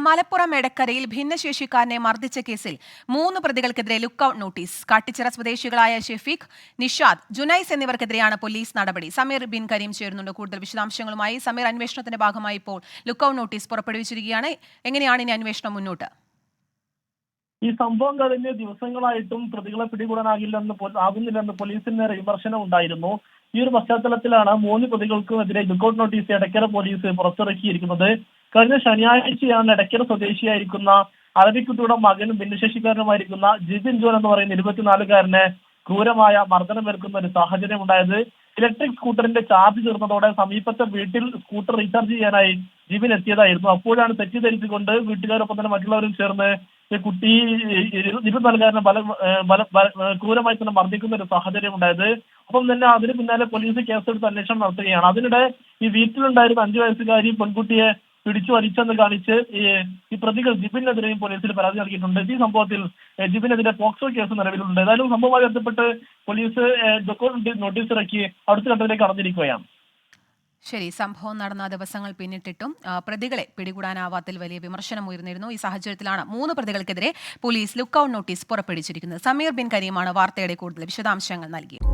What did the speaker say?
മലപ്പുറം എടക്കരയിൽ ഭിന്നശേഷിക്കാരനെ മർദ്ദിച്ച കേസിൽ 3 പ്രതികൾക്കെതിരെ ലുക്കൌട്ട് നോട്ടീസ്. കാട്ടിച്ചിറ സ്വദേശികളായ ഷെഫീഖ്, നിഷാദ്, ജുനൈസ് എന്നിവർക്കെതിരെയാണ് പോലീസ് നടപടി. സമീർ ബിൻ കരീം ചേരുന്നുണ്ട് കൂടുതൽ വിശദാംശങ്ങളുമായി. സമീർ, അന്വേഷണത്തിന്റെ ഭാഗമായി ഇപ്പോൾ ലുക്കൌട്ട് നോട്ടീസ് പുറപ്പെടുവിച്ചിരിക്കുകയാണ്. എങ്ങനെയാണ് ഇനി അന്വേഷണം മുന്നോട്ട്? ഈ സംഭവം കഴിഞ്ഞ് ദിവസങ്ങളായിട്ടും പ്രതികളെ ആകുന്നില്ലെന്ന് പോലീസിന് നേരെ വിമർശനം ഉണ്ടായിരുന്നു. ഈ ഒരു പശ്ചാത്തലത്തിലാണ് 3 പ്രതികൾക്കുമെതിരെ ലുക്കൌട്ട് നോട്ടീസ് എടക്കര പോലീസ് പുറത്തിറക്കിയിരിക്കുന്നത്. കഴിഞ്ഞ ശനിയാഴ്ചയാണ് എടക്കര സ്വദേശിയായിരിക്കുന്ന അറബിക്കുട്ടിയുടെ മകനും ഭിന്നശേഷിക്കാരനുമായിരിക്കുന്ന ജിബിൻ ജോൺ എന്ന് പറയുന്ന 24-കാരനെ ക്രൂരമായ മർദ്ദനമേൽക്കുന്ന ഒരു സാഹചര്യം ഉണ്ടായത്. ഇലക്ട്രിക് സ്കൂട്ടറിന്റെ ചാർജ് തീർന്നതോടെ സമീപത്തെ വീട്ടിൽ സ്കൂട്ടർ റീചാർജ് ചെയ്യാനായി ജിബിൻ എത്തിയതായിരുന്നു. അപ്പോഴാണ് തെറ്റിദ്ധരിച്ചുകൊണ്ട് വീട്ടുകാരൊപ്പം തന്നെ മറ്റുള്ളവരും ചേർന്ന് കുട്ടി 24-കാരനെ ക്രൂരമായി തന്നെ മർദ്ദിക്കുന്ന ഒരു സാഹചര്യം ഉണ്ടായത്. ഒപ്പം തന്നെ അതിന് പിന്നാലെ പോലീസ് കേസെടുത്ത് അന്വേഷണം നടത്തുകയാണ്. അതിനിടെ ഈ വീട്ടിലുണ്ടായിരുന്ന 5 വയസ്സുകാരി പെൺകുട്ടിയെ പിടിച്ചു വലിച്ചെന്ന് കാണിച്ച് ഈ പ്രതികൾ ജിബിനെതിരെയും പോലീസിൽ പരാതി നൽകിയിട്ടുണ്ട്. ഈ സംഭവത്തിൽ ജിബിനെതിരെ പോക്സോ കേസ് നിലവിലുണ്ട്. ഏതായാലും സംഭവവുമായി ബന്ധപ്പെട്ട് പോലീസ് നോട്ടീസ് ഇറക്കി അടുത്ത ഘട്ടത്തിലേക്ക് കടന്നിരിക്കുകയാണ്. ശരി, സംഭവം നടന്ന ദിവസങ്ങൾ പിന്നിട്ടിട്ടും പ്രതികളെ പിടികൂടാനാവാത്തിൽ വലിയ വിമർശനം ഉയർന്നിരുന്നു. ഈ സാഹചര്യത്തിലാണ് 3 പ്രതികൾക്കെതിരെ പോലീസ് ലുക്കൌട്ട് നോട്ടീസ് പുറപ്പെടുവിച്ചിരിക്കുന്നത്. സമീർ ബിൻ കരീമാണ് വാർത്തയുടെ കൂടുതൽ വിശദാംശങ്ങൾ നൽകിയത്.